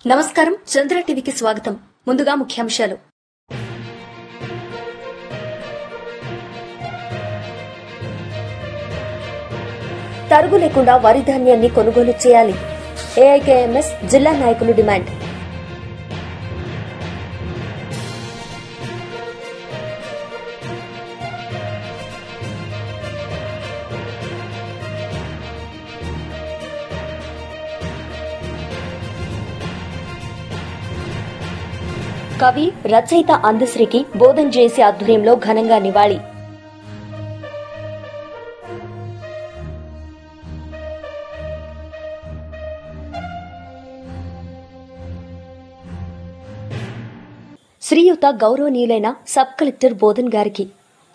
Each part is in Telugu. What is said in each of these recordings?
నమస్కారం, చంద్ర టీవీకి స్వాగతం. ముందుగా ముఖ్యాంశాలు. తరుగు లేకుండా వరి ధాన్యాన్ని కొనుగోలు చేయాలి. ఏఐకేఎంఎస్ జిల్లా నాయకులు డిమాండ్. కవి, రచయిత అందశ్రీకి బోధన్ జేసీ ఆధ్వర్యంలో ఘనంగా నివాళి. శ్రీయుత గౌరవనీయులైన సబ్ కలెక్టర్ బోధన్ గారికి,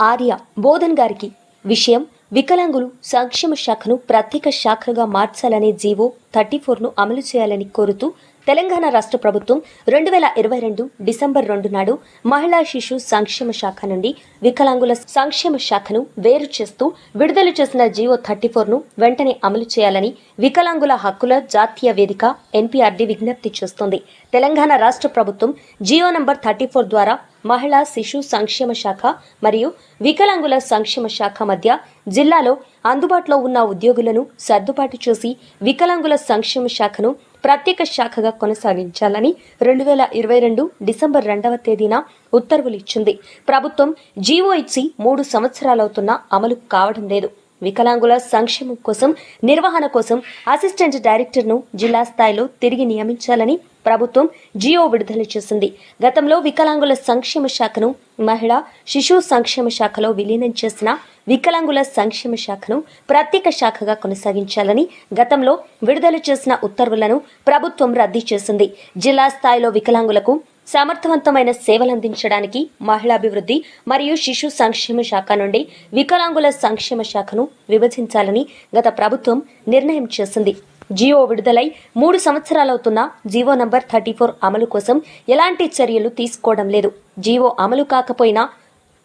ఆర్య బోధన్ గారికి విషయం వికలాంగులు సంక్షేమ శాఖను ప్రత్యేక శాఖగా మార్చాలనే జీవో 34ను అమలు చేయాలని కోరుతూ తెలంగాణ రాష్ట్ర ప్రభుత్వం 2022 డిసెంబర్ 2 నాడు మహిళా శిశు సంక్షేమ శాఖ నుండి వికలాంగుల సంక్షేమ శాఖను వేరు చేస్తూ విడుదల చేసిన జీవో 34ను వెంటనే అమలు చేయాలని వికలాంగుల హక్కుల జాతీయ వేదిక ఎన్పీఆర్డీ విజ్ఞప్తి చేస్తోంది. తెలంగాణ రాష్ట్ర ప్రభుత్వం జీవో నంబర్ 34 ద్వారా మహిళా శిశు సంక్షేమ శాఖ మరియు వికలాంగుల సంక్షేమ శాఖ మధ్య జిల్లాలో అందుబాటులో ఉన్న ఉద్యోగులను సర్దుబాటు చేసి వికలాంగుల సంక్షేమ శాఖను ప్రత్యేక శాఖగా కొనసాగించాలని 2022 డిసెంబర్ 2వ తేదీన ఉత్తర్వులు ఇచ్చింది. ప్రభుత్వం జీవో ఇచ్చి 3 సంవత్సరాలవుతున్నా అమలు కావడం లేదు. వికలాంగుల సంక్షేమం కోసం, నిర్వహణ కోసం అసిస్టెంట్ డైరెక్టర్ను జిల్లా స్థాయిలో తిరిగి నియమించాలని ప్రభుత్వం జీవో విడుదల చేసింది. గతంలో వికలాంగుల సంక్షేమ శాఖను మహిళా శిశు సంక్షేమ శాఖలో విలీనం చేసిన వికలాంగుల సంక్షేమ శాఖను ప్రత్యేక శాఖగా కొనసాగించాలని గతంలో విడుదల చేసిన ఉత్తర్వులను ప్రభుత్వం రద్దు చేసింది. జిల్లా స్థాయిలో వికలాంగులకు సమర్థవంతమైన సేవలందించడానికి మహిళాభివృద్ధి మరియు శిశు సంక్షేమ శాఖ నుండి వికలాంగుల సంక్షేమ శాఖను విభజించాలని గత ప్రభుత్వం నిర్ణయం చేసింది. జీవో విడుదలై 3 సంవత్సరాలవుతున్నా జీవో నంబర్ 34 అమలు కోసం ఎలాంటి చర్యలు తీసుకోవడం లేదు. జీవో అమలు కాకపోయినా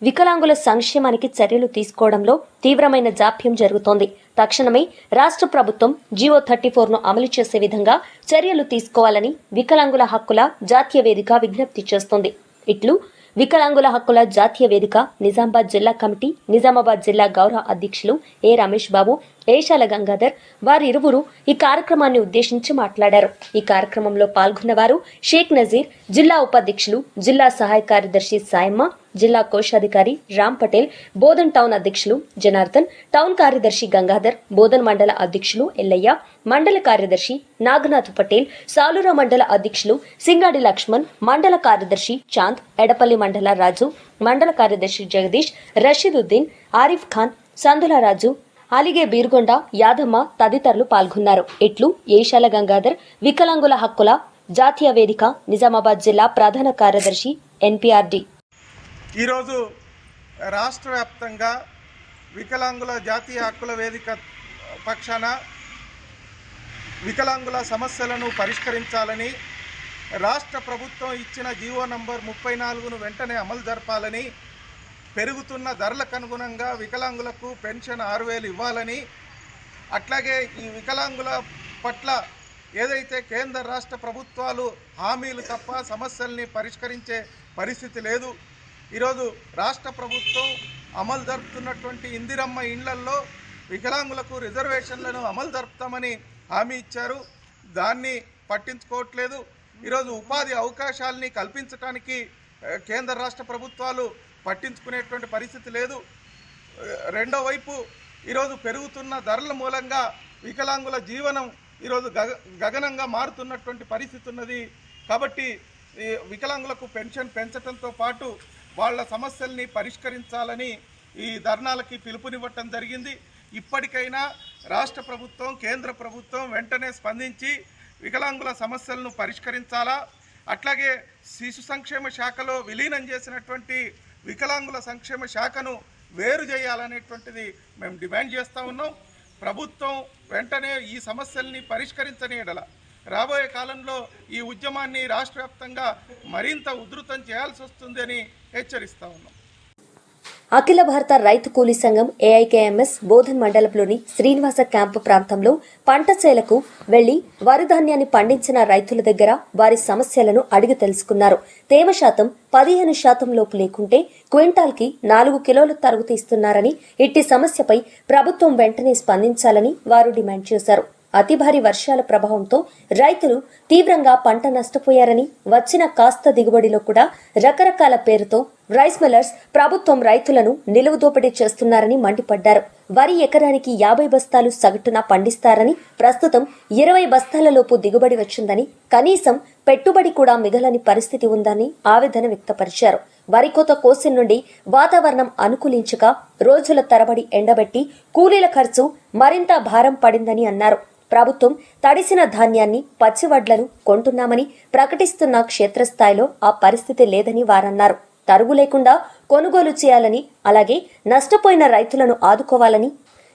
వికలాంగుల సంక్షేమానికి చర్యలు తీసుకోవడంలో తీవ్రమైన జాప్యం జరుగుతోంది. తక్షణమే రాష్ట్ర ప్రభుత్వం జీవో 34ను అమలు చేసే విధంగా చర్యలు తీసుకోవాలని వికలాంగుల హక్కుల జాతీయ వేదిక విజ్ఞప్తి చేస్తోంది. ఇట్లు వికలాంగుల హక్కుల జాతీయ వేదిక నిజామాబాద్ జిల్లా కమిటీ, నిజామాబాద్ జిల్లా గౌరవ అధ్యక్షులు ఏ రమేష్ బాబు, ఏషాల గంగాధర్. వారిరువురు ఈ కార్యక్రమాన్ని ఉద్దేశించి మాట్లాడారు. ఈ కార్యక్రమంలో పాల్గొన్నవారు షేక్ నజీర్, జిల్లా ఉపాధ్యక్షులు, జిల్లా సహాయ కార్యదర్శి సాయమ్మ, జిల్లా కోశాధికారి రామ్ పటేల్, బోధన్ టౌన్ అధ్యక్షులు జనార్దన్, టౌన్ కార్యదర్శి గంగాధర్, బోధన్ మండల అధ్యక్షులు ఎల్లయ్య, మండల కార్యదర్శి నాగనాథ్ పటేల్, సాలూరా మండల అధ్యక్షులు సింగాడి లక్ష్మణ్, మండల కార్యదర్శి చాంద్, ఎడపల్లి మండల రాజు, మండల కార్యదర్శి జగదీష్, రషీదుద్దీన్, ఆరిఫ్ ఖాన్, సందుల రాజు, అలిగే బీర్గొండ, యాదమ్మ తదితరులు పాల్గొన్నారు. ఇట్లు ఏషాల గంగాధర్, వికలాంగుల హక్కుల జాతీయ వేదిక నిజామాబాద్ జిల్లా ప్రధాన కార్యదర్శి ఎన్పీఆర్డీ. ఈరోజు రాష్ట్ర వ్యాప్తంగా వికలాంగుల జాతీయ హక్కుల వేదిక పక్షాన వికలాంగుల సమస్యలను పరిష్కరించాలని, రాష్ట్ర ప్రభుత్వం ఇచ్చిన జీవో నంబర్ 34ను వెంటనే అమలు జరపాలని, పెరుగుతున్న ధరలకు అనుగుణంగా వికలాంగులకు పెన్షన్ 6,000 ఇవ్వాలని, అట్లాగే ఈ వికలాంగుల పట్ల ఏదైతే కేంద్ర రాష్ట్ర ప్రభుత్వాలు హామీలు తప్ప సమస్యల్ని పరిష్కరించే పరిస్థితి లేదు. ఈరోజు రాష్ట్ర ప్రభుత్వం అమలు జరుపుతున్నటువంటి ఇందిరమ్మ ఇండ్లల్లో వికలాంగులకు రిజర్వేషన్లను అమలు జరుపుతామని హామీ ఇచ్చారు. దాన్ని పట్టించుకోవట్లేదు. ఈరోజు ఉపాధి అవకాశాలని కల్పించడానికి కేంద్ర రాష్ట్ర ప్రభుత్వాలు పట్టించుకునేటువంటి పరిస్థితి లేదు. రెండో వైపు ఈరోజు పెరుగుతున్న ధరల మూలంగా వికలాంగుల జీవనం ఈరోజు గగనంగా మారుతున్నటువంటి పరిస్థితి ఉన్నది. కాబట్టి వికలాంగులకు పెన్షన్ పెంచడంతో పాటు వాళ్ళ సమస్యల్ని పరిష్కరించాలని ఈ ధర్నాలకి పిలుపునివ్వటం జరిగింది. ఇప్పటికైనా రాష్ట్ర ప్రభుత్వం, కేంద్ర ప్రభుత్వం వెంటనే స్పందించి వికలాంగుల సమస్యలను పరిష్కరించాలా, అట్లాగే శిశు సంక్షేమ శాఖలో విలీనం చేసినటువంటి వికలాంగుల సంక్షేమ శాఖను వేరు చేయాలనేటువంటిది మేము డిమాండ్ చేస్తూ ఉన్నాం. ప్రభుత్వం వెంటనే ఈ సమస్యల్ని పరిష్కరించని ఎడల రాబోయే కాలంలో ఈ ఉద్యమాన్ని రాష్ట్ర వ్యాప్తంగా మరింత ఉధృతం చేయాల్సి వస్తుందని హెచ్చరిస్తా ఉన్నాం. అఖిల భారత రైతు కూలీ సంఘం ఏఐకేఎంఎస్ బోధన్ మండలంలోని శ్రీనివాస క్యాంపు ప్రాంతంలో పంట చేలకు వెళ్లి వరి ధాన్యాన్ని పండించిన రైతుల దగ్గర వారి సమస్యలను అడిగి తెలుసుకున్నారు. తేమ శాతం 15% లోపు లేకుంటే క్వింటాల్కి 4 కిలోల తరుగు తీస్తున్నారని, ఇట్టి సమస్యపై ప్రభుత్వం వెంటనే స్పందించాలని వారు డిమాండ్ చేశారు. అతి భారీ వర్షాల ప్రభావంతో రైతులు తీవ్రంగా పంట నష్టపోయారని, వచ్చిన కాస్త దిగుబడిలో కూడా రకరకాల పేరుతో రైస్ మిల్లర్స్ ప్రభుత్వం రైతులను నిలువు దోపిడీ చేస్తున్నారని మండిపడ్డారు. వరి ఎకరానికి 50 బస్తాలు సగటున పండిస్తారని, ప్రస్తుతం 20 బస్తాలలోపు దిగుబడి వచ్చిందని, కనీసం పెట్టుబడి కూడా మిగలని పరిస్థితి ఉందని ఆవేదన వ్యక్తపరిచారు. వరి కోత కోసిన నుండి వాతావరణం అనుకూలించక రోజుల తరబడి ఎండబెట్టి కూలీల ఖర్చు మరింత భారం పడిందని అన్నారు. ప్రభుత్వం తడిసిన ధాన్యాన్ని, పచ్చివడ్లను కొంటున్నామని ప్రకటిస్తున్న క్షేత్రస్థాయిలో ఆ పరిస్థితి లేదని వారన్నారు. తరుగు లేకుండా కొనుగోలు చేయాలని, అలాగే నష్టపోయిన రైతులను ఆదుకోవాలని,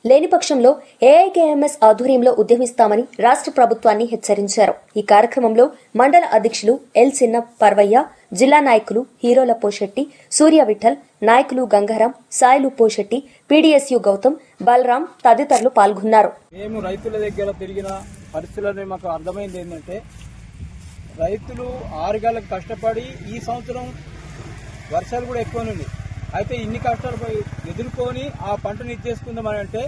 లేని పక్షంలో ఏఐకేఎంఎస్ ఆధ్వర్యంలో ఉద్యమిస్తామని రాష్ట్ర ప్రభుత్వాన్ని హెచ్చరించారు. ఈ కార్యక్రమంలో మండల అధ్యక్షులు ఎల్ చిన్న పర్వయ్య, జిల్లా నాయకులు హీరోల పోషెట్టి, సూర్య విఠల్, నాయకులు గంగారాం, సాయిలు పోషెట్టి, పీడీఎస్యు గౌతమ్, బలరాం తదితరులు పాల్గొన్నారు. మేము రైతుల దగ్గర తిరిగిన పరిస్థితులను మాకు అర్థమైంది ఏంటంటే, రైతులు 6 గంటలకు కష్టపడి ఈ సంవత్సరం వర్షాలు కూడా ఎక్కువ ఉంది. అయితే ఇన్ని కష్టాలు ఎదుర్కొని ఆ పంటను ఇచ్చేసుకుందామని అంటే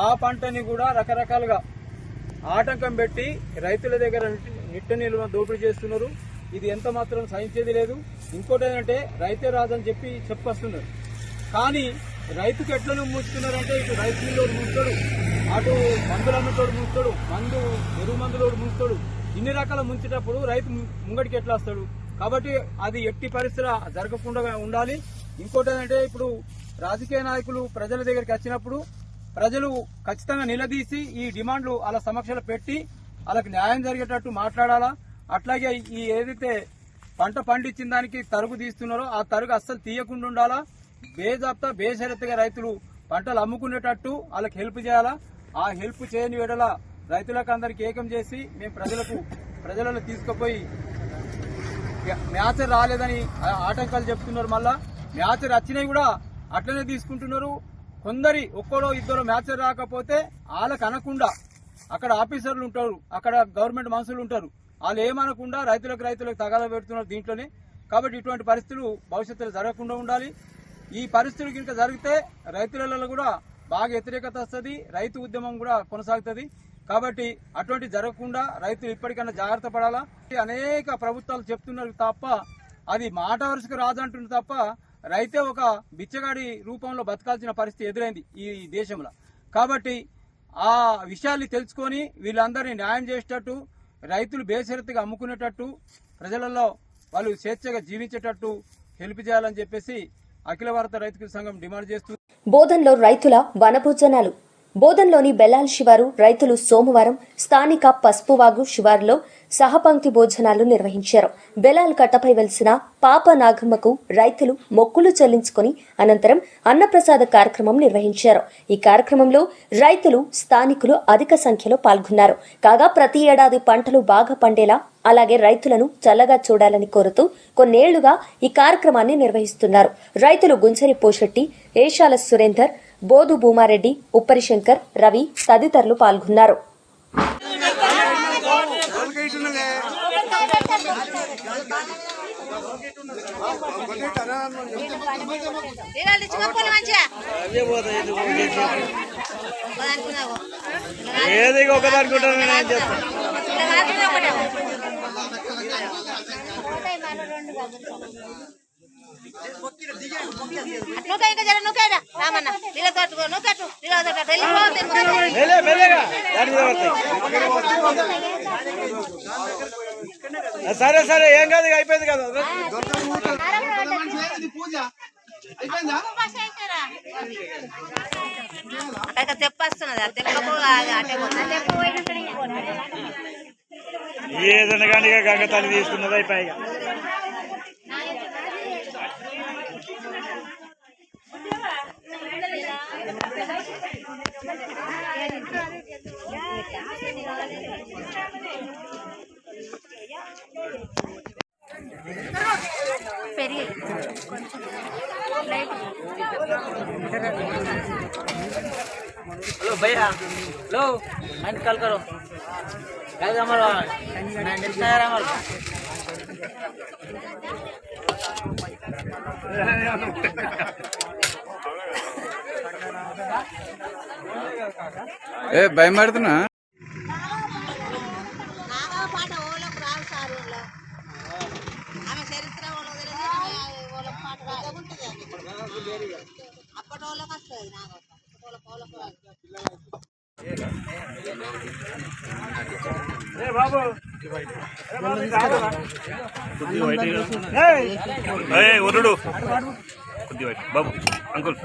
ఆ పంటని కూడా రకరకాలుగా ఆటంకం పెట్టి రైతుల దగ్గర నిట్ట నిల్వ దోపిడీ చేస్తున్నారు. ఇది ఎంత మాత్రం సహించేది లేదు. ఇంకోటి ఏంటంటే రైతే రాదని చెప్పి చెప్పొస్తున్నారు. కానీ రైతుకు ఎట్లను మూస్తున్నారంటే, ఇటు రైతు మిల్లోడు మూస్తాడు, అటు మందులన్నతోడు మూస్తాడు, ఎరువు మందులోడు మూస్తాడు. ఇన్ని రకాల ముంచేటప్పుడు రైతు ముంగడికి ఎట్లా వస్తాడు? కాబట్టి అది ఎట్టి పరిస్థితులు జరగకుండా ఉండాలి. ఇంకోటి ఏంటంటే, ఇప్పుడు రాజకీయ నాయకులు ప్రజల దగ్గరికి వచ్చినప్పుడు ప్రజలు ఖచ్చితంగా నిలదీసి ఈ డిమాండ్లు వాళ్ళ సమక్షంలో పెట్టి వాళ్ళకి న్యాయం జరిగేటట్టు మాట్లాడాలా. అట్లాగే ఈ ఏదైతే పంట పండించిన దానికి తరుగు తీస్తున్నారో ఆ తరుగు అస్సలు తీయకుండా ఉండాలా. బేజాప్తా బేషరతుగా రైతులు పంటలు అమ్ముకునేటట్టు వాళ్ళకి హెల్ప్ చేయాలా. ఆ హెల్ప్ చేయని వేడల రైతులకు అందరికి ఏకం చేసి మేము ప్రజలను తీసుకుపోయి మ్యాచర్ రాలేదని ఆటంకాలు చెప్తున్నారు. మళ్ళా మ్యాచర్ వచ్చినాయి కూడా అట్లనే తీసుకుంటున్నారు. ఒక్కడో ఇద్దరు మ్యాచర్ రాకపోతే వాళ్ళకి అనకుండా అక్కడ ఆఫీసర్లు ఉంటారు, అక్కడ గవర్నమెంట్ మనుషులు ఉంటారు, వాళ్ళు ఏమనకుండా రైతులకు తగాదా పెడుతున్నారు దీంట్లోనే. కాబట్టి ఇటువంటి పరిస్థితులు భవిష్యత్తులో జరగకుండా ఉండాలి. ఈ పరిస్థితులు కనుక జరిగితే రైతులలో కూడా బాగా వ్యతిరేకత వస్తుంది, రైతు ఉద్యమం కూడా కొనసాగుతుంది. కాబట్టి అటువంటి జరగకుండా రైతులు ఇప్పటికైనా జాగ్రత్త పడాలా. అనేక ప్రభుత్వాలు చెప్తున్నారు తప్ప అది మాట వరుసకు రాదంటుంది తప్ప రైతే ఒక బిచ్చగాడి రూపంలో బతకాల్సిన పరిస్థితి ఎదురైంది ఈ దేశంలో. కాబట్టి ఆ విషయాల్ని తెలుసుకొని వీళ్ళందరినీ న్యాయం చేసేటట్టు, రైతులు బేషరతుగా అమ్ముకునేటట్టు, ప్రజలలో వాళ్ళు స్వేచ్ఛగా జీవించేటట్టు హెల్ప్ చేయాలని చెప్పేసి అఖిల భారత రైతు సంఘం డిమాండ్ చేస్తుంది. బోధన్లో రైతుల వనభోజనాలు. బోధన్లోని బెల్లాల్ శివారు రైతులు సోమవారం స్థానిక పసుపువాగు శివారులో సహపంక్తి భోజనాలు నిర్వహించారు. బెల్లాల్ కట్టపై వెలిసిన పాప నాగమ్మకు రైతులు మొక్కులు చెల్లించుకుని అనంతరం అన్నప్రసాద కార్యక్రమం నిర్వహించారు. ఈ కార్యక్రమంలో రైతులు, స్థానికులు అధిక సంఖ్యలో పాల్గొన్నారు. కాగా ప్రతి ఏడాది పంటలు బాగా పండేలా, అలాగే రైతులను చల్లగా చూడాలని కోరుతూ కొన్నేళ్లుగా ఈ కార్యక్రమాన్ని నిర్వహిస్తున్నారు. రైతులు గుంజరి పోషెట్టి, ఏషాల సురేందర్, బోధు భూమారెడ్డి, ఉప్పరి శంకర్, రవి తదితరులు పాల్గొన్నారు. సరే సరే ఏం కాదు, అయిపోయింది కదా. ఏదైనా కానీ గంగ తల్లి తీసుకున్నది అయిపోయి పెరిగి हेलो भैया, हेलो मैं कॉल करो गाइस हमारा मैं नेक्स्ट आया हमारा ఏ భయపడుతున్నా పాట ఓలకు రావు సార్ ఆమె చరిత్ర పాట రాకుంటుంది అప్పటి వాళ్ళకి వస్తుంది నాకు వరుడు బాబు అంకుల్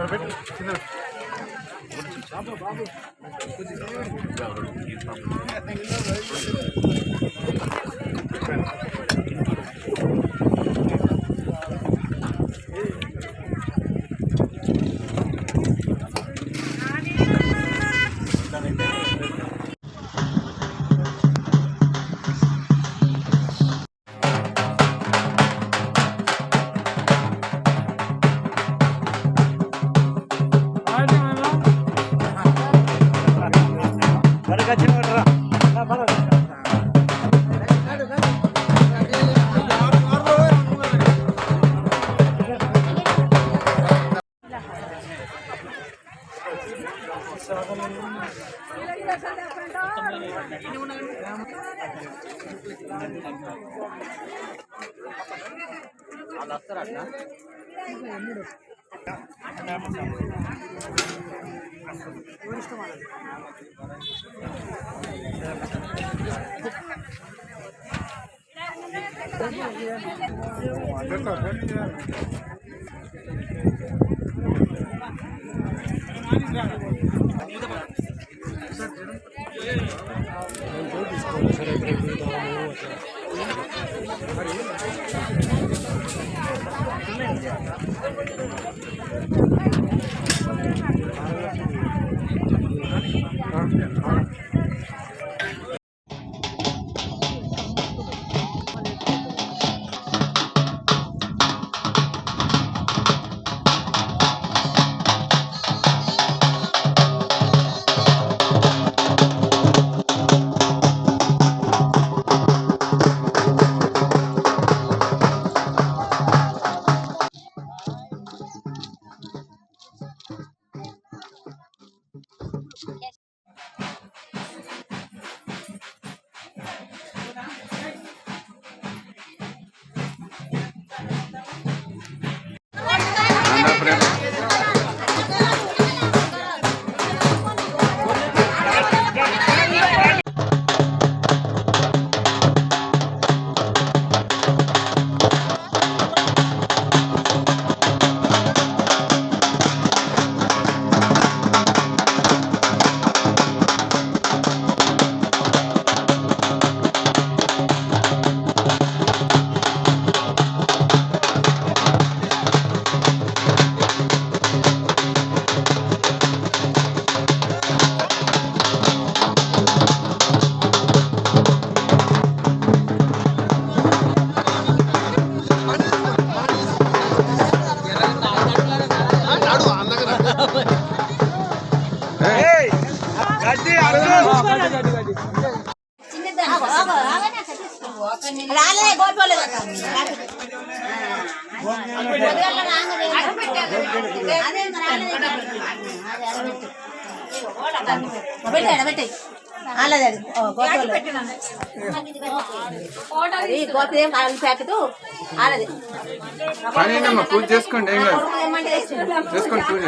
పూజ చేసుకోండి ఏం కాదు చేసుకోండి పూజ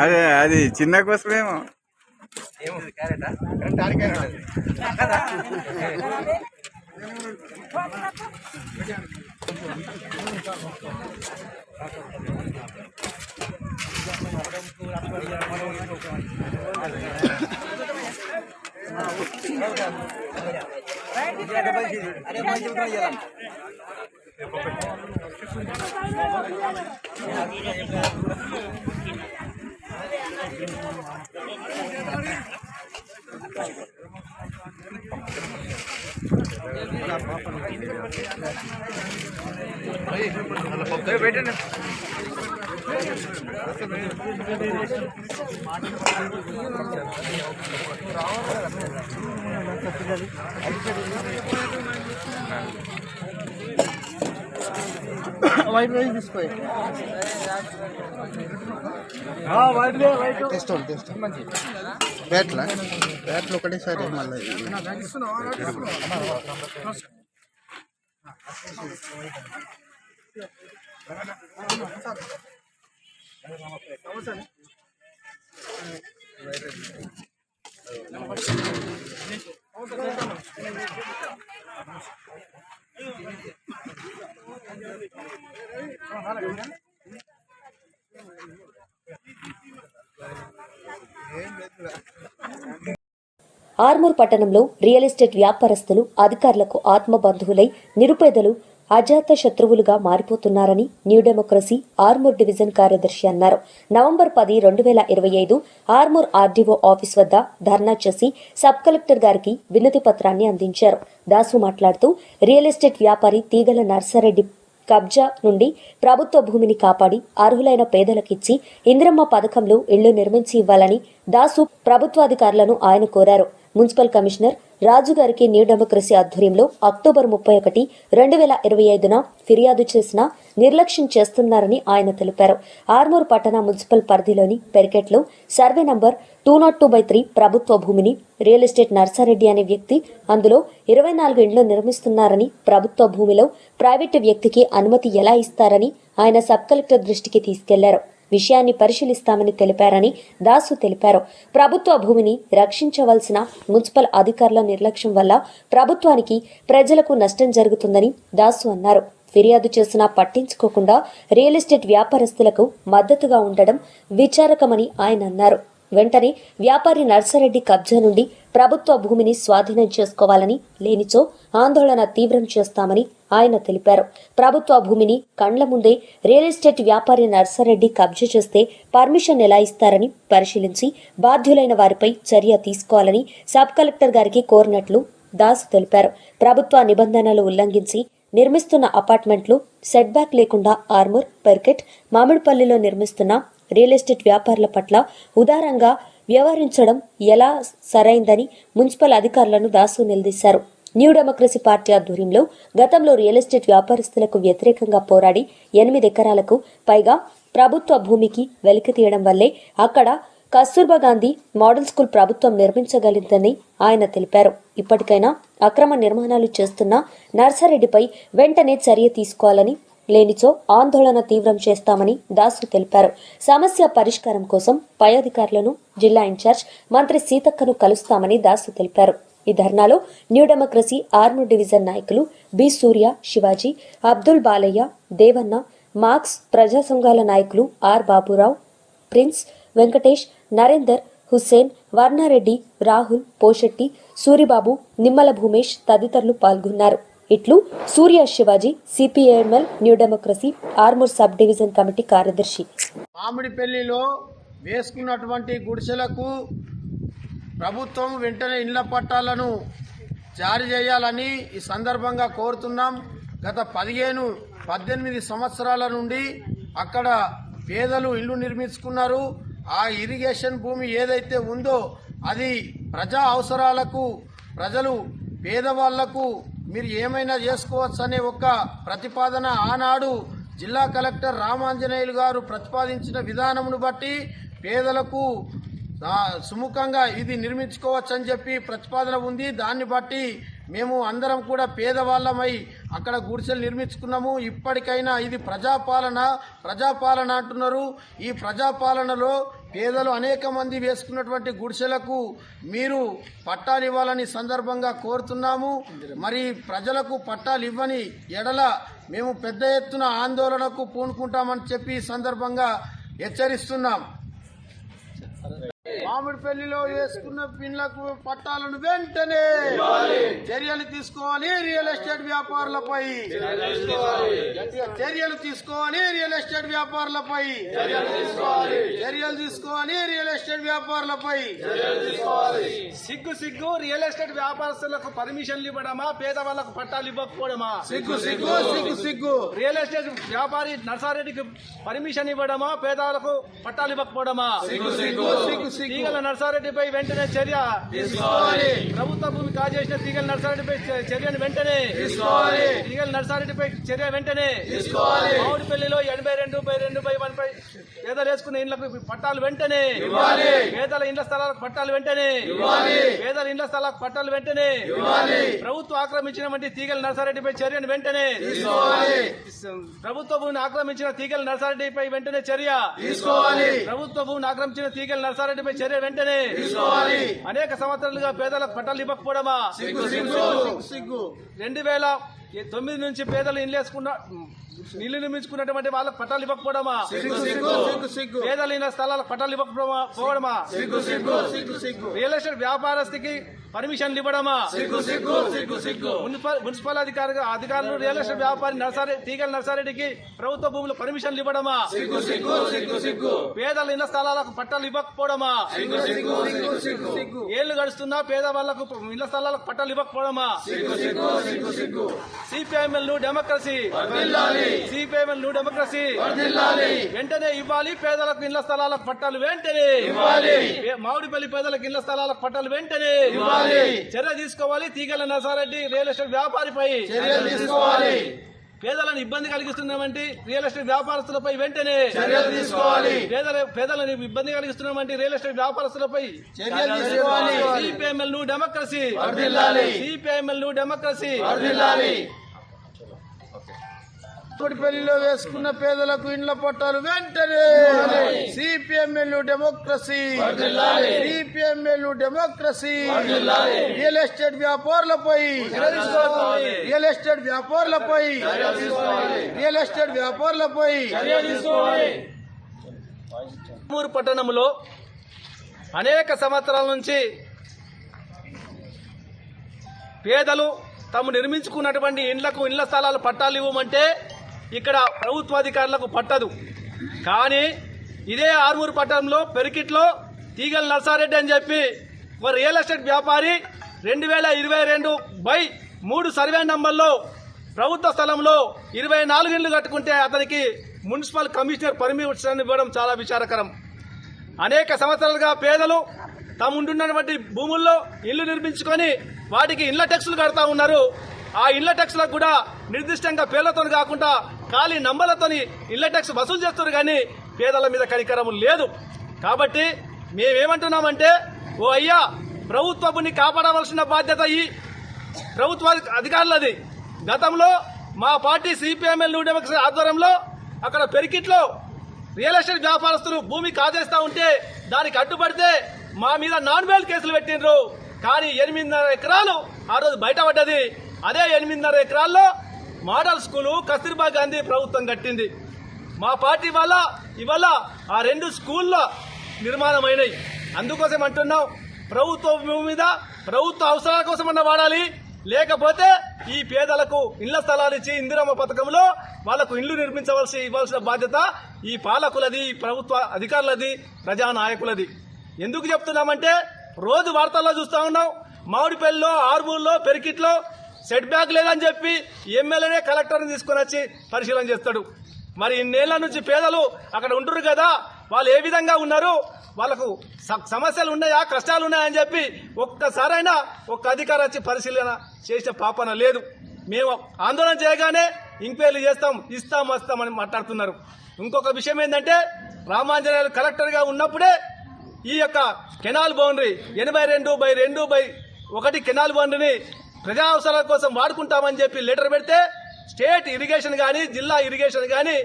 అదే అది చిన్న కోసమేమో. వైట్ రైస్ తీసుకో. బ్యాట్లు ఒకటేసారి మళ్ళీ ఆర్మూర్ పట్టణంలో రియల్ ఎస్టేట్ వ్యాపారస్తులు అధికారులకు ఆత్మబంధువులై నిరుపేదలు అజాత శత్రువులుగా మారిపోతున్నారని న్యూ డెమోక్రసీ ఆర్మూర్ డివిజన్ కార్యదర్శి అన్నారు. నవంబర్ 10, 2025 ఆర్మూర్ ఆర్డీఓ ఆఫీస్ వద్ద ధర్నా చేసి సబ్ కలెక్టర్ గారికి వినతి పత్రాన్ని అందించారు. దాసు మాట్లాడుతూ రియల్ ఎస్టేట్ వ్యాపారి తీగల నర్సారెడ్డి కబ్జా నుండి ప్రభుత్వ భూమిని కాపాడి అర్హులైన పేదలకిచ్చి ఇందిరమ్మ పథకంలో ఇళ్లు నిర్మించి ఇవ్వాలని దాసు ప్రభుత్వాధికారులను ఆయన కోరారు. మున్సిపల్ కమిషనర్ రాజు గారికి న్యూ డెమోక్రసీ ఆధ్వర్యంలో అక్టోబర్ 31, 2025 ఫిర్యాదు చేసినా నిర్లక్ష్యం చేస్తున్నారని ఆయన తెలిపారు. ఆర్మూర్ పట్టణ మున్సిపల్ పరిధిలోని పెరికెట్లో సర్వే నంబర్ 202/3 ప్రభుత్వ భూమిని రియల్ ఎస్టేట్ నర్సారెడ్డి అనే వ్యక్తి అందులో 24 ఇండ్లు నిర్మిస్తున్నారని, ప్రభుత్వ భూమిలో ప్రైవేటు వ్యక్తికి అనుమతి ఎలా ఇస్తారని ఆయన సబ్ కలెక్టర్ దృష్టికి తీసుకెళ్లారు. విషయాన్ని పరిశీలిస్తామని తెలిపారని దాసు తెలిపారు. ప్రభుత్వ భూమిని రక్షించవలసిన మున్సిపల్ అధికారుల నిర్లక్ష్యం వల్ల ప్రభుత్వానికి, ప్రజలకు నష్టం జరుగుతుందని దాసు అన్నారు. ఫిర్యాదు చేసినా పట్టించుకోకుండా రియల్ ఎస్టేట్ వ్యాపారస్తులకు మద్దతుగా ఉండడం విచారకమని ఆయన అన్నారు. వెంటనే వ్యాపారి నర్సారెడ్డి కబ్జా నుండి ప్రభుత్వ భూమిని స్వాధీనం చేసుకోవాలని, లేనిచో ఆందోళన తీవ్రం చేస్తామని ఆయన తెలిపారు. ప్రభుత్వ భూమిని కండ్ల ముందే రియల్ ఎస్టేట్ వ్యాపారి నర్సారెడ్డి కబ్జా చేస్తే పర్మిషన్ ఎలా ఇస్తారని పరిశీలించి బాధ్యులైన వారిపై చర్య తీసుకోవాలని సబ్ కలెక్టర్ గారికి కోరినట్లు దాసు తెలిపారు. ప్రభుత్వ నిబంధనలు ఉల్లంఘించి నిర్మిస్తున్న అపార్ట్మెంట్లు సెట్ బ్యాక్ లేకుండా ఆర్మూర్, పెర్కెట్, మామిడిపల్లిలో నిర్మిస్తున్న రియల్ ఎస్టేట్ వ్యాపారుల పట్ల ఉదారంగా వ్యవహరించడం ఎలా సరైందని మున్సిపల్ అధికారులను దాసు నిలదీశారు. న్యూ డెమోక్రసీ పార్టీ ఆధ్వర్యంలో గతంలో రియల్ ఎస్టేట్ వ్యాపారస్తులకు వ్యతిరేకంగా పోరాడి 8 ఎకరాలకు పైగా ప్రభుత్వ భూమికి వెలికి తీయడం వల్లే అక్కడ కస్తూర్బా గాంధీ మోడల్ స్కూల్ ప్రభుత్వం నిర్మించగలిగిందని ఆయన తెలిపారు. ఇప్పటికైనా అక్రమ నిర్మాణాలు చేస్తున్న నర్సారెడ్డిపై వెంటనే చర్య తీసుకోవాలని లేనిచో ఆందోళన తీవ్రం చేస్తామని దాసు తెలిపారు. సమస్య పరిష్కారం కోసం పై అధికారులను జిల్లా ఇన్ఛార్జ్ మంత్రి సీతక్కను కలుస్తామని దాసు తెలిపారు. ఈ ధర్నాలో న్యూ డెమోక్రసీ ఆర్మూర్ డివిజన్ నాయకులు బి సూర్య, శివాజీ, అబ్దుల్ బాలయ్య, దేవన్న, మార్క్స్, ప్రజా సంఘాల నాయకులు ఆర్ బాబురావు, ప్రిన్స్, వెంకటేష్, నరేందర్, హుస్సేన్, వర్ణారెడ్డి, రాహుల్, పోషెట్టి, సూరిబాబు, నిమ్మల భూమేష్ తదితరులు పాల్గొన్నారు. ఇట్లు Surya Shivaji, CPIML new democracy Armoor sub division committee కార్యదర్శి. మామిడిపల్లిలో వేసుకున్నటువంటి గుడిసెలకు ప్రభుత్వం వెంటనే ఇళ్ల పట్టాలను జారీ చేయాలని ఈ సందర్భంగా కోరుతున్నాం. గత 15-18 సంవత్సరాల నుండి అక్కడ పేదలు ఇల్లు నిర్మించుకున్నారు. ఆ ఇరిగేషన్ భూమి ఏదైతే ఉందో అది ప్రజా అవసరాలకు, ప్రజలు పేదవాళ్లకు మీరు ఏమైనా చేసుకోవచ్చు అనే ఒక ప్రతిపాదన ఆనాడు జిల్లా కలెక్టర్ రామాంజనేయులు గారు ప్రతిపాదించిన విధానమును బట్టి పేదలకు సుముఖంగా ఇది నిర్మించుకోవచ్చు అని చెప్పి ప్రతిపాదన ఉంది. దాన్ని బట్టి మేము అందరం కూడా పేదవాళ్ళమై అక్కడ గుడిసెలు నిర్మించుకున్నాము. ఇప్పటికైనా ఇది ప్రజాపాలన అంటున్నారు. ఈ ప్రజాపాలనలో పేదలు అనేక మంది వేసుకున్నటువంటి గుడిసెలకు మీరు పట్టాలు ఇవ్వాలని సందర్భంగా కోరుతున్నాము. మరి ప్రజలకు పట్టాలు ఇవ్వని ఎడల మేము పెద్ద ఎత్తున ఆందోళనకు పూనుకుంటామని చెప్పి ఈ సందర్భంగా హెచ్చరిస్తున్నాం. మామిడిపల్లిలో వేసుకున్న పిన్లకు పట్టాలను వెంటనే చర్యలు తీసుకోవాలి. రియల్ ఎస్టేట్ వ్యాపారులపై చర్యలు తీసుకోవాలి. రియల్ ఎస్టేట్ వ్యాపారులపై చర్యలు తీసుకోవాలి. రియల్ ఎస్టేట్ వ్యాపారులపై సిగ్గు రియల్ ఎస్టేట్ వ్యాపారస్తులకు పర్మిషన్లు ఇవ్వడమా, పేదవాళ్లకు పట్టాలు ఇవ్వకపోవడమా? సిగ్గు రియల్ ఎస్టేట్ వ్యాపారి నర్సారెడ్డికి పర్మిషన్ ఇవ్వడమా, పేదవాళ్లకు పట్టాలు ఇవ్వకపోవడమా? తీగల నర్సారెడ్డిపై వెంటనే చర్య తీసుకోవాలి. ప్రభుత్వ భూమి కాజేసిన తీగల నర్సారెడ్డిపై చర్యను వెంటనే తీసుకోవాలి. తీగల నర్సారెడ్డిపై చర్య వెంటనే తీసుకోవాలి. మామిడిపల్లిలో 82/2/1 పై పేదలు వేసుకున్న ఇళ్లకు పట్టాలు వెంటనే ఇవ్వాలి. పేదల ఇళ్ల స్థలాలకు పట్టాలు వెంటనే ఇవ్వాలి. పేదల ఇళ్ల స్థలాలకు పట్టాలు వెంటనే ఇవ్వాలి. ప్రభుత్వం ఆక్రమించినటువంటి తీగల నర్సారెడ్డిపై చర్యను వెంటనే తీసుకోవాలి. ప్రభుత్వ భూమిని ఆక్రమించిన తీగల నర్సారెడ్డిపై వెంటనే చర్య తీసుకోవాలి. ప్రభుత్వ భూమిని ఆక్రమించిన తీగల నర్సారెడ్డిపై చర్య వెంటనే తీసుకోవాలి. అనేక సంవత్సరాలుగా పేదలకు పట్టాలు ఇవ్వకపోవడమా? 2009 నుంచి పేదలు ఇల్లు నిర్మించుకున్నటువంటి వాళ్ళకు పట్టాలు ఇవ్వకపోవడమా? పేదలు ఇళ్ల స్థలాలకు పట్టాలు ఇవ్వకపోవడమా? రియల్ ఎస్టేట్ వ్యాపారస్తుకి పర్మిషన్లు ఇవ్వడమా? మున్సిపల్ అధికారులు రియల్ ఎస్టేట్ వ్యాపారి తీగల నర్సారెడ్డికి ప్రభుత్వ భూములు పర్మిషన్లు ఇవ్వడమా? పేదల ఇళ్ల స్థలాలకు పట్టాలు ఇవ్వకపోవడమా? ఏళ్లు గడుస్తున్నా పేదవాళ్లకు ఇళ్ల స్థలాలకు పట్టాలు ఇవ్వకపోవడమా? సిపిఐఎంఎల్ న్యూ డెమోక్రసీ వెంటనే ఇవ్వాలి. పేదలకు ఇళ్ల స్థలాలకు పట్టాలు వెంటనే ఇవ్వాలి. మామిడిపల్లి పేదలకు ఇళ్ల స్థలాలకు పట్టాలు వెంటనే ఇవ్వాలి. చర్య తీసుకోవాలి. తీగల నర్సారెడ్డి రియల్ ఎస్టేట్ వ్యాపారిపై చర్యలు తీసుకోవాలి. పేదలను ఇబ్బంది కలిగిస్తున్నటువంటి రియల్ ఎస్టేట్ వ్యాపారస్తులపై వెంటనే చర్యలు తీసుకోవాలి. పేదలను ఇబ్బంది కలిగిస్తున్నటువంటి రియల్ ఎస్టేట్ వ్యాపారస్తులపై చర్యలు తీసుకోవాలి. CPIML new democracy CPIML new democracy. మామిడిపల్లిలో వేసుకున్న పేదలకు ఇండ్ల పట్టాలు వెంటనే సిపిఎంఎల్ డెమోక్రసీ రియల్ ఎస్టేట్ వ్యాపారులపై ఆర్మూర్ పట్టణంలో అనేక సంవత్సరాల నుంచి పేదలు తాము నిర్మించుకున్నటువంటి ఇళ్ల స్థలాలు పట్టాలు ఇవ్వమంటే ఇక్కడ ప్రభుత్వాధికారులకు పట్టదు. కానీ ఇదే ఆర్మూర్ పట్టణంలో పెరికిట్లో తీగల నర్సారెడ్డి అని చెప్పి ఒక రియల్ ఎస్టేట్ వ్యాపారి 2022/3 సర్వే నంబర్లో ప్రభుత్వ స్థలంలో 24 ఇళ్లు కట్టుకుంటే అతనికి మున్సిపల్ కమిషనర్ పర్మిషన్ ఇవ్వడం చాలా విచారకరం. అనేక సంవత్సరాలుగా పేదలు తాము ఉంటున్నటువంటి భూముల్లో ఇళ్లు నిర్మించుకొని వాటికి ఇళ్ల ట్యాక్సులు కడతా ఉన్నారు. ఆ ఇళ్ల ట్యాక్సులకు కూడా నిర్దిష్టంగా పేర్లతో కాకుండా ఖాళీ నంబర్లతోని ఇళ్ల ట్యాక్స్ వసూలు చేస్తారు. కానీ పేదల మీద కనికరం లేదు. కాబట్టి మేమేమంటున్నామంటే, ఓ అయ్యా, ప్రభుత్వ భూమిని కాపాడవలసిన బాధ్యత ఈ ప్రభుత్వ అధికారులది. గతంలో మా పార్టీ సిపిఎంఎల్ న్యూ డెమోక్రసీ ఆధ్వర్యంలో అక్కడ పెరికిట్లో రియల్ ఎస్టేట్ వ్యాపారస్తులు భూమి కాజేస్తా ఉంటే దానికి అడ్డుపడితే మా మీద నాన్ బెయిల్ కేసులు పెట్టిండ్రు. కానీ 8.5 ఎకరాలు ఆ రోజు బయటపడ్డది. అదే 8.5 ఎకరాల్లో మోడల్ స్కూలు కస్తూర్బా గాంధీ ప్రభుత్వం కట్టింది. మా పార్టీ వల్ల ఇవాళ ఆ 2 స్కూళ్ళ నిర్మాణం అయినాయి. అందుకోసం అంటున్నాం, ప్రభుత్వ భూమి మీద ప్రభుత్వ అవసరాల కోసమన్నా వాడాలి, లేకపోతే ఈ పేదలకు ఇళ్ల స్థలాలు ఇచ్చి ఇందిరమ్మ పథకంలో వాళ్లకు ఇళ్లు ఇవ్వాల్సిన బాధ్యత ఈ పాలకులది, ప్రభుత్వ అధికారులది, ప్రజానాయకులది. ఎందుకు చెప్తున్నామంటే రోజు వార్తల్లో చూస్తా ఉన్నాం, మామిడిపల్లిలో, ఆర్మూర్లో, పెరికిట్లో సెట్ బ్యాక్ లేదని చెప్పి ఎమ్మెల్యేనే కలెక్టర్ని తీసుకుని వచ్చి పరిశీలన చేస్తాడు. మరి ఇన్నేళ్ల నుంచి పేదలు అక్కడ ఉంటున్నారు కదా, వాళ్ళు ఏ విధంగా ఉన్నారు, వాళ్ళకు సమస్యలు ఉన్నాయా, కష్టాలు ఉన్నాయని చెప్పి ఒక్కసారైనా ఒక్క అధికారి వచ్చి పరిశీలన చేసే పాపన లేదు. మేము ఆందోళన చేయగానే ఇంక్వైరీ చేస్తాం, వస్తామని మాట్లాడుతున్నారు. ఇంకొక విషయం ఏంటంటే, రామాంజనేయులు కలెక్టర్గా ఉన్నప్పుడే ఈ యొక్క కెనాల్ బౌండరీ 82/2/1 కెనాల్ బౌండరీని ప్రజా అవసరాల కోసం వాడుకుంటామని చెప్పి లెటర్ పెడితే స్టేట్ ఇరిగేషన్ కానీ, జిల్లా ఇరిగేషన్ కానీ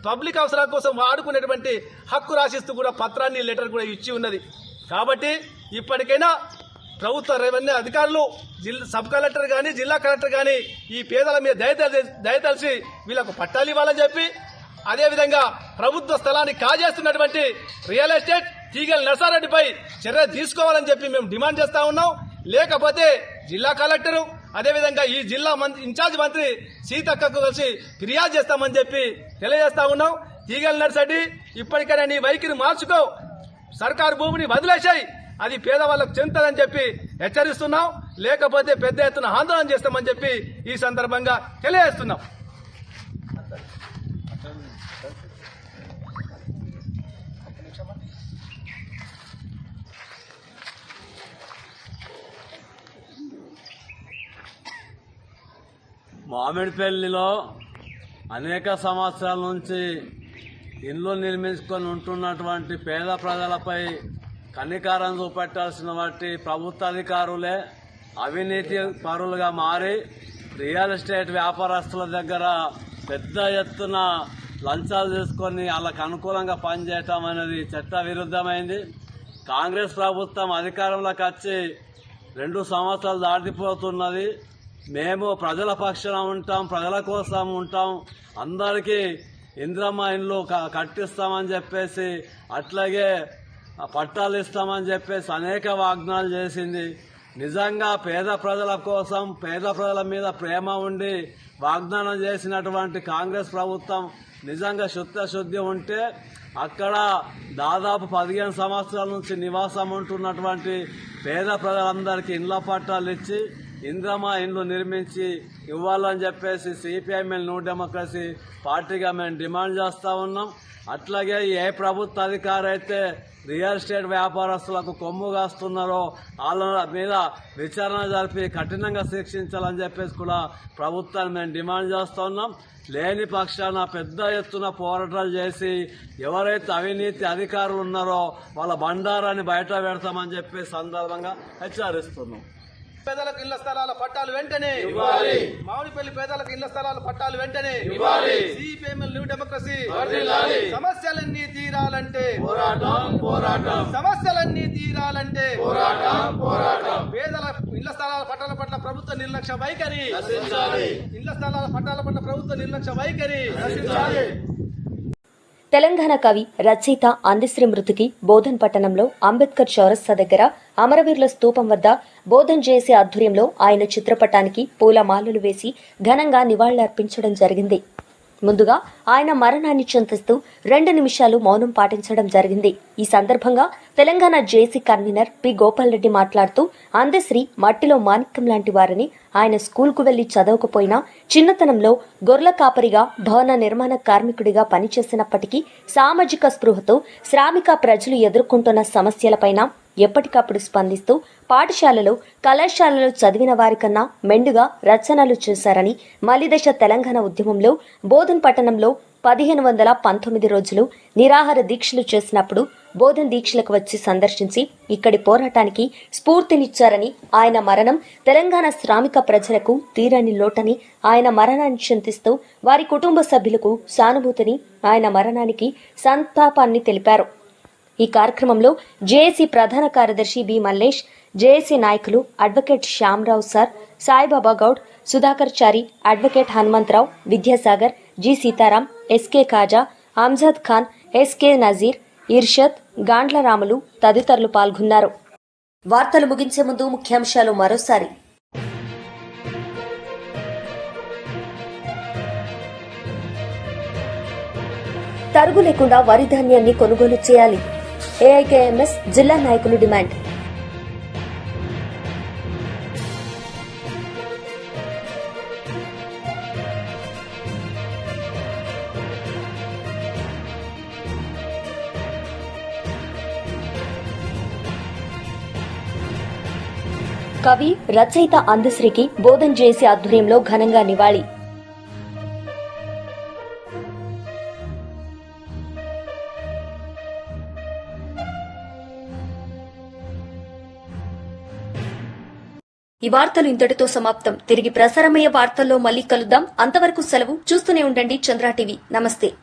పబ్లిక్ అవసరాల కోసం వాడుకునేటువంటి హక్కు రాసిస్తూ కూడా పత్రాన్ని, లెటర్ కూడా ఇచ్చి ఉన్నది. కాబట్టి ఇప్పటికైనా ప్రభుత్వ రెవెన్యూ అధికారులు, సబ్ కలెక్టర్ కానీ, జిల్లా కలెక్టర్ కానీ ఈ పేదల మీద దయతలిసి వీళ్ళకు పట్టాలు ఇవ్వాలని చెప్పి, అదేవిధంగా ప్రభుత్వ స్థలాన్ని కాజేస్తున్నటువంటి రియల్ ఎస్టేట్ తీగల నర్సారెడ్డిపై చర్య తీసుకోవాలని చెప్పి మేము డిమాండ్ చేస్తా ఉన్నాం. లేకపోతే జిల్లా కలెక్టరు, అదేవిధంగా ఈ జిల్లా ఇన్ఛార్జ్ మంత్రి సీతక్కకు కలిసి ఫిర్యాదు చేస్తామని చెప్పి తెలియజేస్తా ఉన్నాం. తీగల నర్సరెడ్డి, ఇప్పటికైనా నీ వైఖరి మార్చుకో, సర్కారు భూమిని వదిలేశాయి, అది పేదవాళ్లకు చెందుతుందని చెప్పి హెచ్చరిస్తున్నాం. లేకపోతే పెద్ద ఎత్తున ఆందోళన చేస్తామని చెప్పి ఈ సందర్భంగా తెలియజేస్తున్నాం. మామిడిపల్లిలో అనేక సంవత్సరాల నుంచి ఇల్లు నిర్మించుకొని ఉంటున్నటువంటి పేద ప్రజలపై కనికారం చూపెట్టాల్సిన వాటి ప్రభుత్వ అధికారులే అవినీతి పరులుగా మారి రియల్ ఎస్టేట్ వ్యాపారస్తుల దగ్గర పెద్ద ఎత్తున లంచాలు తీసుకొని వాళ్ళకు అనుకూలంగా పనిచేయటం అనేది చట్ట విరుద్ధమైంది. కాంగ్రెస్ ప్రభుత్వం అధికారంలోకి వచ్చి 2 సంవత్సరాలు దాటిపోతున్నది. మేము ప్రజల పక్షాన ఉంటాం, ప్రజల కోసం ఉంటాం, అందరికీ ఇందిరమ్మ ఇండ్లు కట్టిస్తామని చెప్పేసి, అట్లాగే పట్టాలు ఇస్తామని చెప్పేసి అనేక వాగ్దానాలు చేసింది. నిజంగా పేద ప్రజల కోసం, పేద ప్రజల మీద ప్రేమ ఉండి వాగ్దానం చేసినటువంటి కాంగ్రెస్ ప్రభుత్వం నిజంగా శుద్ధి ఉంటే అక్కడ దాదాపు 15 సంవత్సరాల నుంచి నివాసం ఉంటున్నటువంటి పేద ప్రజలందరికీ ఇండ్ల పట్టాలు ఇచ్చి ఇందిరమ్మ ఇండ్లు నిర్మించి ఇవ్వాలని చెప్పేసి సిపిఎంఎల్ న్యూ డెమోక్రసీ పార్టీగా మేము డిమాండ్ చేస్తూ ఉన్నాం. అట్లాగే ఏ ప్రభుత్వ అధికారి అయితే రియల్ ఎస్టేట్ వ్యాపారస్తులకు కొమ్ము కాస్తున్నారో వాళ్ళ మీద విచారణ జరిపి కఠినంగా శిక్షించాలని చెప్పేసి కూడా ప్రభుత్వాన్ని మేము డిమాండ్ చేస్తున్నాం. లేని పక్షాన పెద్ద ఎత్తున పోరాటాలు చేసి ఎవరైతే అవినీతి అధికారులు ఉన్నారో వాళ్ళ బండారాన్ని బయట పెడతామని చెప్పి సందర్భంగా హెచ్చరిస్తున్నాం. పేదలకు ఇళ్ల స్థలాల పట్టాలు వెంటనే ఇవ్వాలి. మామిడిపల్లి పేదలకు ఇళ్ల స్థలాల పట్టాలు వెంటనే ఇవ్వాలి. సిపిఎంఎల్ న్యూ డెమోక్రసీ వర్ధిల్లాలి. సమస్యలన్నీ తీరాలంటే పోరాటం, సమస్యలన్నీ తీరాలంటే పోరాటం. పేదల ఇళ్ల స్థలాల పట్టాల పట్ల ప్రభుత్వ నిర్లక్ష్య వైఖరి నశించాలి. ఇళ్ల స్థలాల పట్టాల పట్ల ప్రభుత్వ నిర్లక్ష్య వైఖరి నశించాలి. తెలంగాణ కవి, రచయిత అందశ్రీ మృతికి బోధన్ పట్టణంలో అంబేద్కర్ చౌరస్తా దగ్గర అమరవీరుల స్తూపం వద్ద బోధన్ జేఏసీ ఆధ్వర్యంలో ఆయన చిత్రపటానికి పూలమాలలు వేసి ఘనంగా నివాళులర్పించడం జరిగింది. ముందుగా ఆయన మరణాన్ని చింతిస్తూ 2 నిమిషాలు మౌనం పాటించడం జరిగింది. ఈ సందర్భంగా Telangana JAC convener P Gopal Reddy మాట్లాడుతూ, అందశ్రీ మట్టిలో మాణిక్యం లాంటి వారని, ఆయన స్కూల్కు వెళ్లి చదవకపోయినా చిన్నతనంలో గొర్రెల కాపరిగా, భవన నిర్మాణ కార్మికుడిగా పనిచేసినప్పటికీ సామాజిక స్పృహతో శ్రామిక ప్రజలు ఎదుర్కొంటున్న సమస్యలపైన ఎప్పటికప్పుడు స్పందిస్తూ పాఠశాలలో, కళాశాలలో చదివిన వారికన్నా మెండుగా రచనలు చేశారని, మలిదశ తెలంగాణ ఉద్యమంలో బోధన్ పట్టణంలో 1519 రోజులు నిరాహార దీక్షలు చేసినప్పుడు బోధన్ దీక్షలకు వచ్చి సందర్శించి ఇక్కడి పోరాటానికి స్ఫూర్తినిచ్చారని, ఆయన మరణం తెలంగాణ శ్రామిక ప్రజలకు తీరని లోటని, ఆయన మరణాన్ని చింతిస్తూ వారి కుటుంబ సభ్యులకు సానుభూతిని, ఆయన మరణానికి సంతాపాన్ని తెలిపారు. ఈ కార్యక్రమంలో జేఏసీ ప్రధాన కార్యదర్శి బి మల్లేష్, జేఏసీ నాయకులు advocate Shyamarao sir, Saibaba Goud, Sudhakar Chari, advocate Hanumantharao, Vidyasagar, G Sitaram, SK Khaja, Amjad Khan, SK Nazir, Irshad, Gandla Ramulu తదితరులు పాల్గొన్నారు. వార్తలు ముగించే ముందు ముఖ్యాంశాలు మరోసారి. తరుగు లేకుండా వరి ధాన్యాన్ని కొనుగోలు చేయాలి. ఏఐకేఎంఎస్ జిల్లా నాయకులు డిమాండ్. కవి, రచయిత అందశ్రీకి బోధన్ జేఏసీ ఆధ్వర్యంలో ఘనంగా నివాళి. ఈ వార్తలు ఇంతటితో సమాప్తం. తిరిగి ప్రసారమయ్యే వార్తల్లో మళ్లీ కలుద్దాం. అంతవరకు సెలవు. చూస్తూనే ఉండండి చంద్ర టీవీ. నమస్తే.